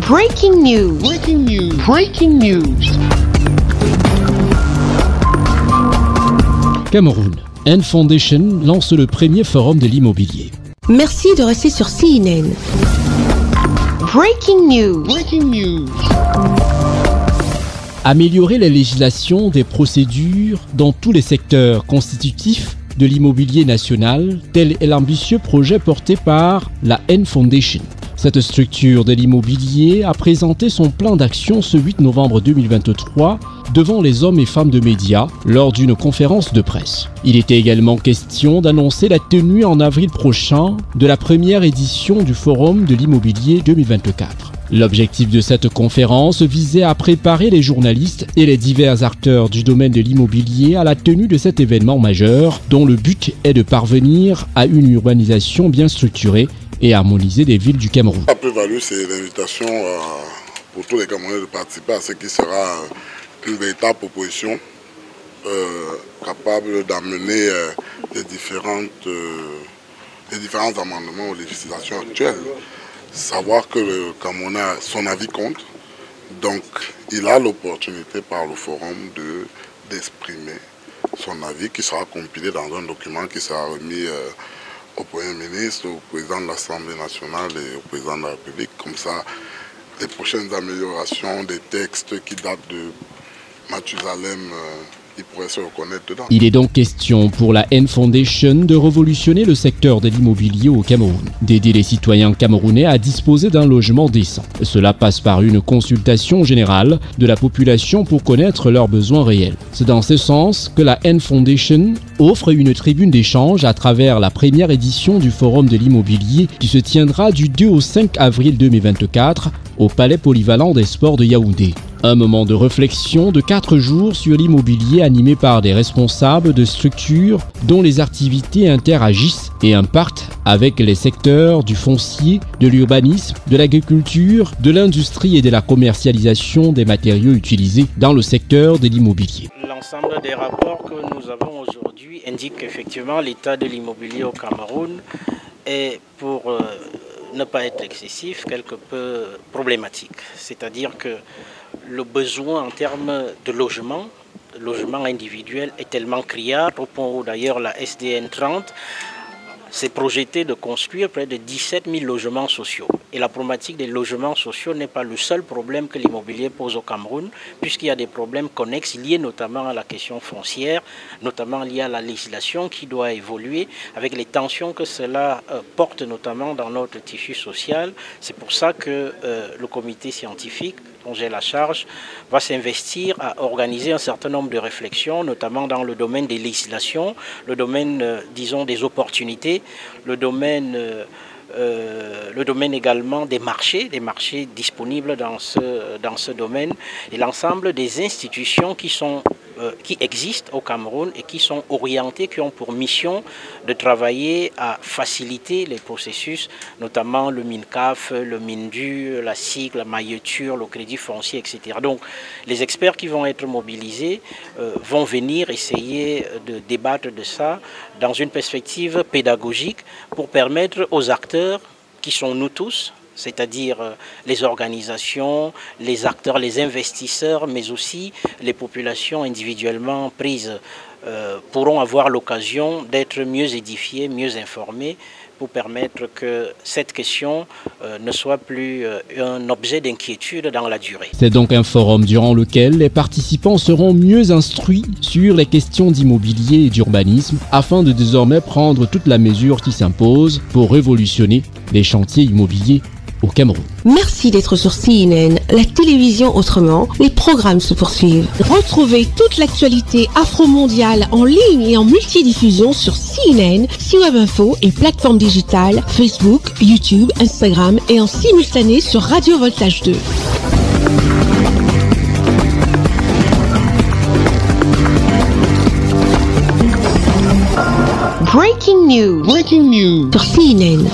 Breaking news. Breaking news. Breaking news. Cameroun. N Foundation lance le premier forum de l'immobilier. Merci de rester sur CNN. Breaking news. Breaking news. Améliorer la législation des procédures dans tous les secteurs constitutifs de l'immobilier national, tel est l'ambitieux projet porté par la N Foundation. Cette structure de l'immobilier a présenté son plan d'action ce 8 novembre 2023 devant les hommes et femmes de médias lors d'une conférence de presse. Il était également question d'annoncer la tenue en avril prochain de la première édition du Forum de l'immobilier 2024. L'objectif de cette conférence visait à préparer les journalistes et les divers acteurs du domaine de l'immobilier à la tenue de cet événement majeur dont le but est de parvenir à une urbanisation bien structurée et harmoniser des villes du Cameroun. La plus-value, c'est l'invitation pour tous les Camerounais de participer à ce qui sera une véritable proposition capable d'amener les différents amendements aux législations actuelles. Savoir que le Camerounais, son avis compte, donc il a l'opportunité par le forum d'exprimer son avis qui sera compilé dans un document qui sera remis au Premier ministre, au président de l'Assemblée nationale et au président de la République. Comme ça, les prochaines améliorations des textes qui datent de Mathusalem, ils pourraient se reconnaître dedans. Il est donc question pour la N Foundation de révolutionner le secteur de l'immobilier au Cameroun, d'aider les citoyens camerounais à disposer d'un logement décent. Cela passe par une consultation générale de la population pour connaître leurs besoins réels. C'est dans ce sens que la N Foundation offre une tribune d'échange à travers la première édition du Forum de l'immobilier qui se tiendra du 2 au 5 avril 2024 au Palais Polyvalent des Sports de Yaoundé. Un moment de réflexion de 4 jours sur l'immobilier animé par des responsables de structures dont les activités interagissent et impactent avec les secteurs du foncier, de l'urbanisme, de l'agriculture, de l'industrie et de la commercialisation des matériaux utilisés dans le secteur de l'immobilier. L'ensemble des rapports que nous avons aujourd'hui indiquent qu'effectivement l'état de l'immobilier au Cameroun est, pour ne pas être excessif, quelque peu problématique. C'est-à-dire que le besoin en termes de logement individuel est tellement criard, au point où d'ailleurs la SDN 30 s'est projetée de construire près de 17 000 logements sociaux. Et la problématique des logements sociaux n'est pas le seul problème que l'immobilier pose au Cameroun, puisqu'il y a des problèmes connexes liés notamment à la question foncière, notamment liés à la législation qui doit évoluer avec les tensions que cela porte notamment dans notre tissu social. C'est pour ça que le comité scientifique dont j'ai la charge, va s'investir à organiser un certain nombre de réflexions, notamment dans le domaine des législations, le domaine, disons, des opportunités, le domaine également des marchés disponibles dans ce domaine, et l'ensemble des institutions qui existent au Cameroun et qui sont orientées, qui ont pour mission de travailler à faciliter les processus, notamment le MINCAF, le MINDU, la SIC, la mailleture, le crédit foncier, etc. Donc les experts qui vont être mobilisés vont venir essayer de débattre de ça dans une perspective pédagogique pour permettre aux acteurs qui sont nous tous, c'est-à-dire les organisations, les acteurs, les investisseurs, mais aussi les populations individuellement prises, pourront avoir l'occasion d'être mieux édifiées, mieux informées, pour permettre que cette question ne soit plus un objet d'inquiétude dans la durée. C'est donc un forum durant lequel les participants seront mieux instruits sur les questions d'immobilier et d'urbanisme afin de désormais prendre toute la mesure qui s'impose pour révolutionner les chantiers immobiliers au Cameroun. Merci d'être sur CNN, la télévision autrement. Les programmes se poursuivent. Retrouvez toute l'actualité afro-mondiale en ligne et en multidiffusion sur CNN, C-Web Info et plateformes digitales, Facebook, YouTube, Instagram et en simultané sur Radio Voltage 2. Breaking news. Breaking news. Sur CNN.